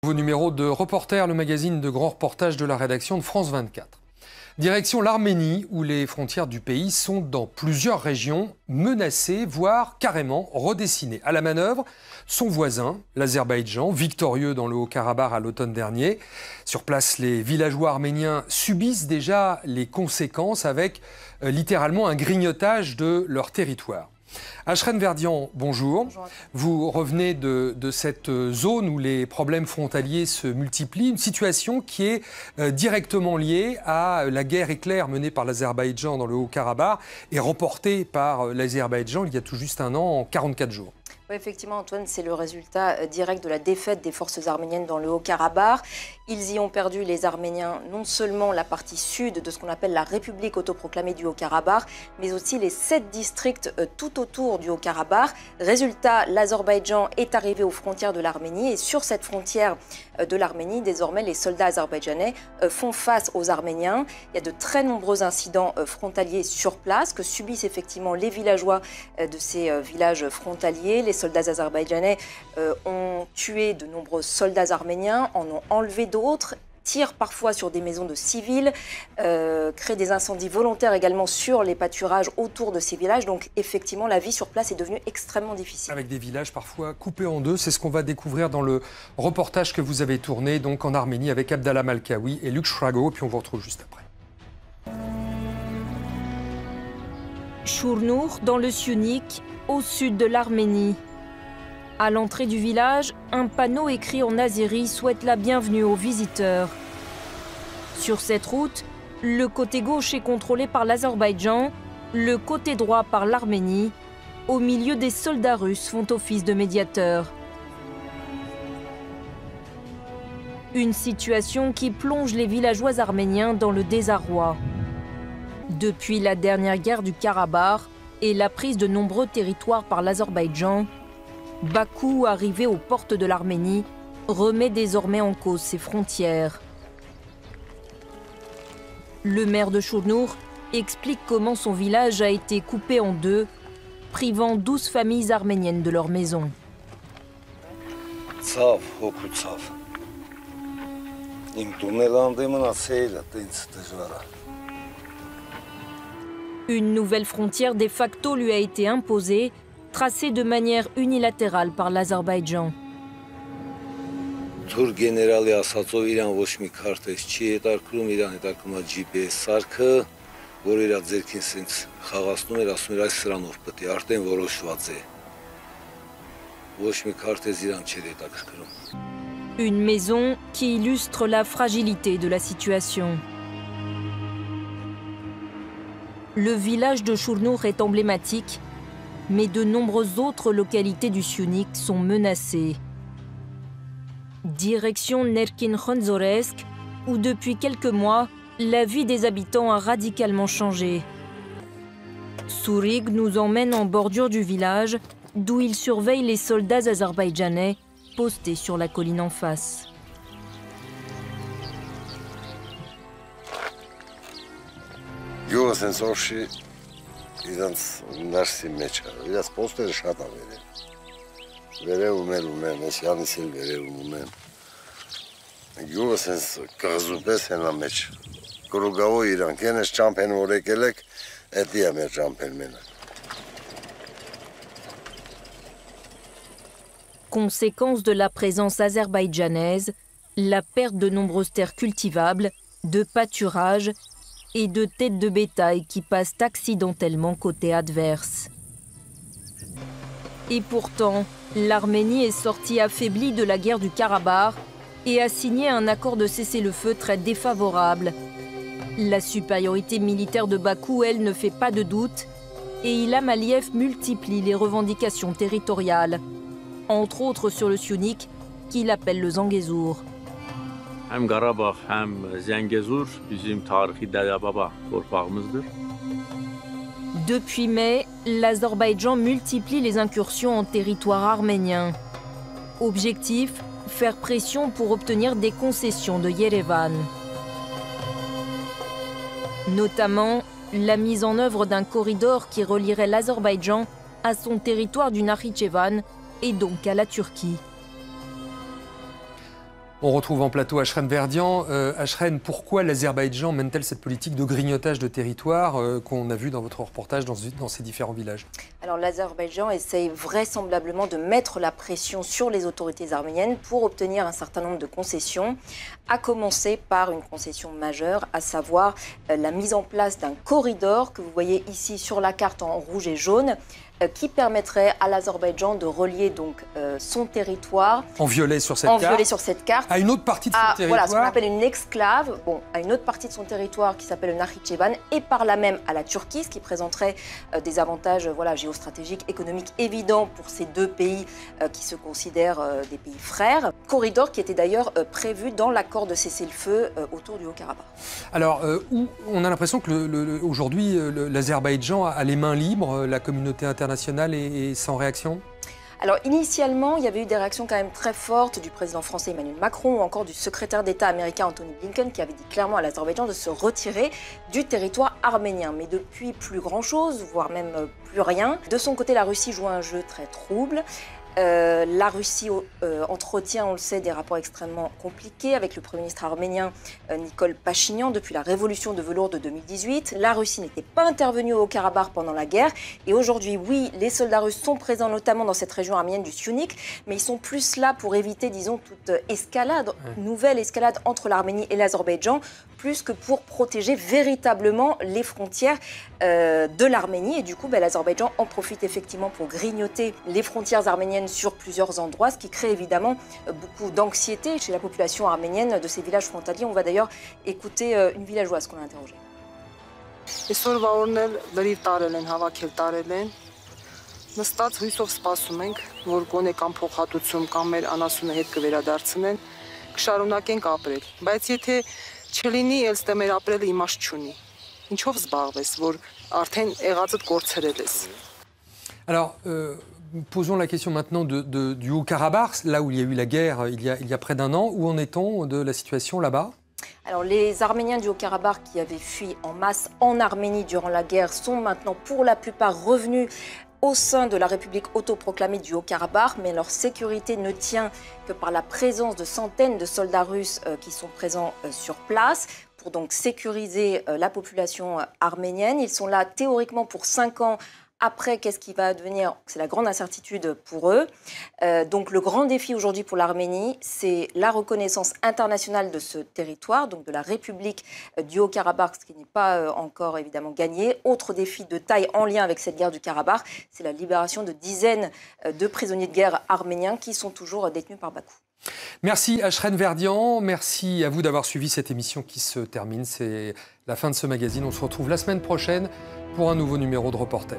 Nouveau numéro de Reporter, le magazine de grands reportages de la rédaction de France 24. Direction l'Arménie, où les frontières du pays sont dans plusieurs régions menacées, voire carrément redessinées. À la manœuvre, son voisin, l'Azerbaïdjan, victorieux dans le Haut-Karabakh à l'automne dernier. Sur place, les villageois arméniens subissent déjà les conséquences avec littéralement un grignotage de leur territoire. Ashreen Verdian, bonjour. Bonjour. Vous revenez de cette zone où les problèmes frontaliers se multiplient, une situation qui est directement liée à la guerre éclair menée par l'Azerbaïdjan dans le Haut-Karabakh et remportée par l'Azerbaïdjan il y a tout juste un an, en 44 jours. Oui, effectivement, Antoine, c'est le résultat direct de la défaite des forces arméniennes dans le Haut-Karabakh. Ils y ont perdu, les Arméniens, non seulement la partie sud de ce qu'on appelle la République autoproclamée du Haut-Karabakh, mais aussi les 7 districts tout autour du Haut-Karabakh. Résultat, l'Azerbaïdjan est arrivé aux frontières de l'Arménie et sur cette frontière de l'Arménie, désormais, les soldats azerbaïdjanais font face aux Arméniens. Il y a de très nombreux incidents frontaliers sur place que subissent effectivement les villageois de ces villages frontaliers. Les soldats azerbaïdjanais ont tué de nombreux soldats arméniens, en ont enlevé d'autres, tirent parfois sur des maisons de civils, créent des incendies volontaires également sur les pâturages autour de ces villages. Donc effectivement, la vie sur place est devenue extrêmement difficile. Avec des villages parfois coupés en deux, c'est ce qu'on va découvrir dans le reportage que vous avez tourné donc en Arménie avec Abdallah Malkaoui et Luc Schrago, puis on vous retrouve juste après. Shurnur, dans le Syunik, au sud de l'Arménie. À l'entrée du village, un panneau écrit en azéri souhaite la bienvenue aux visiteurs. Sur cette route, le côté gauche est contrôlé par l'Azerbaïdjan, le côté droit par l'Arménie. Au milieu, des soldats russes font office de médiateurs. Une situation qui plonge les villageois arméniens dans le désarroi. Depuis la dernière guerre du Karabakh et la prise de nombreux territoires par l'Azerbaïdjan, Bakou, arrivé aux portes de l'Arménie, remet désormais en cause ses frontières. Le maire de Shurnur explique comment son village a été coupé en deux, privant 12 familles arméniennes de leur maison. Une nouvelle frontière de facto lui a été imposée, tracée de manière unilatérale par l'Azerbaïdjan. Une maison qui illustre la fragilité de la situation. Le village de Shurnur est emblématique, mais de nombreuses autres localités du Syunik sont menacées. Direction Nerkin Khonzoresk, où depuis quelques mois, la vie des habitants a radicalement changé. Sourig nous emmène en bordure du village, d'où il surveille les soldats azerbaïdjanais postés sur la colline en face. Conséquence de la présence azerbaïdjanaise, la perte de nombreuses terres cultivables, de pâturages et de têtes de bétail qui passent accidentellement côté adverse. Et pourtant, l'Arménie est sortie affaiblie de la guerre du Karabakh et a signé un accord de cessez-le-feu très défavorable. La supériorité militaire de Bakou, elle, ne fait pas de doute, et Ilham Aliyev multiplie les revendications territoriales, entre autres sur le Syunik, qu'il appelle le Zangezur. Hem Qarabağ, hem Zəngəzur bizim tarixi dədə-baba torpağımızdır. Depuis mai, l'Azerbaïdjan multiplie les incursions en territoire arménien. Objectif, faire pression pour obtenir des concessions de Yerevan. Notamment la mise en œuvre d'un corridor qui relierait l'Azerbaïdjan à son territoire du Nakhitchevan et donc à la Turquie. On retrouve en plateau Ashreen Verdian. Ashreen, pourquoi l'Azerbaïdjan mène-t-elle cette politique de grignotage de territoire qu'on a vu dans votre reportage dans ces différents villages? Alors l'Azerbaïdjan essaye vraisemblablement de mettre la pression sur les autorités arméniennes pour obtenir un certain nombre de concessions, à commencer par une concession majeure, à savoir la mise en place d'un corridor que vous voyez ici sur la carte en rouge et jaune, qui permettrait à l'Azerbaïdjan de relier donc son territoire en violet sur cette carte à une autre partie de son territoire. Voilà, ce qu'on appelle une exclave, à une autre partie de son territoire qui s'appelle le Nakhitchevan, et par là même à la Turquie, ce qui présenterait des avantages géostratégiques, économiques évidents pour ces deux pays qui se considèrent des pays frères. Corridor qui était d'ailleurs prévu dans l'accord de cessez-le-feu autour du Haut-Karabakh. Alors, on a l'impression que aujourd'hui, l'Azerbaïdjan a les mains libres, la communauté internationale est sans réaction? Alors initialement, il y avait eu des réactions quand même très fortes du président français Emmanuel Macron ou encore du secrétaire d'État américain Antony Blinken qui avait dit clairement à l'Azerbaïdjan de se retirer du territoire arménien. Mais depuis, plus grand-chose, voire même plus rien. De son côté, la Russie joue un jeu très trouble. La Russie entretient, on le sait, des rapports extrêmement compliqués avec le Premier ministre arménien Nikol Pachinian depuis la révolution de velours de 2018. La Russie n'était pas intervenue au Haut-Karabakh pendant la guerre. Et aujourd'hui, oui, les soldats russes sont présents notamment dans cette région arménienne du Syunik, mais ils sont plus là pour éviter, disons, toute escalade, nouvelle escalade entre l'Arménie et l'Azerbaïdjan, plus que pour protéger véritablement les frontières de l'Arménie. Et du coup, l'Azerbaïdjan en profite effectivement pour grignoter les frontières arméniennes sur plusieurs endroits, ce qui crée évidemment beaucoup d'anxiété chez la population arménienne de ces villages frontaliers. On va d'ailleurs écouter une villageoise qu'on a interrogée. Նստած հույսով սպասում ենք, որ գոնե կամ փոխհատուցում կամ մեր անասունը հետ կվերադարձնեն, կշարունակենք ապրել, բայց եթե չլինի, ելստե մեր ապրելը իմաստ չունի։ Ինչով զբաղվես, որ արդեն եղածդ կորցրել ես։ Alors, posons la question maintenant du Haut-Karabakh, là où il y a eu la guerre il y a près d'un an. Où en est-on de la situation là-bas? Alors, les Arméniens du Haut-Karabakh qui avaient fui en masse en Arménie durant la guerre sont maintenant pour la plupart revenus au sein de la République autoproclamée du Haut-Karabakh, mais leur sécurité ne tient que par la présence de centaines de soldats russes qui sont présents sur place pour donc sécuriser la population arménienne. Ils sont là théoriquement pour 5 ans. Après, qu'est-ce qui va advenir? C'est la grande incertitude pour eux. Donc le grand défi aujourd'hui pour l'Arménie, c'est la reconnaissance internationale de ce territoire, donc de la République du Haut-Karabakh, ce qui n'est pas encore évidemment gagné. Autre défi de taille en lien avec cette guerre du Karabakh, c'est la libération de dizaines de prisonniers de guerre arméniens qui sont toujours détenus par Bakou. Merci Ashreen Verdian, merci à vous d'avoir suivi cette émission qui se termine. C'est la fin de ce magazine. On se retrouve la semaine prochaine pour un nouveau numéro de Reporter.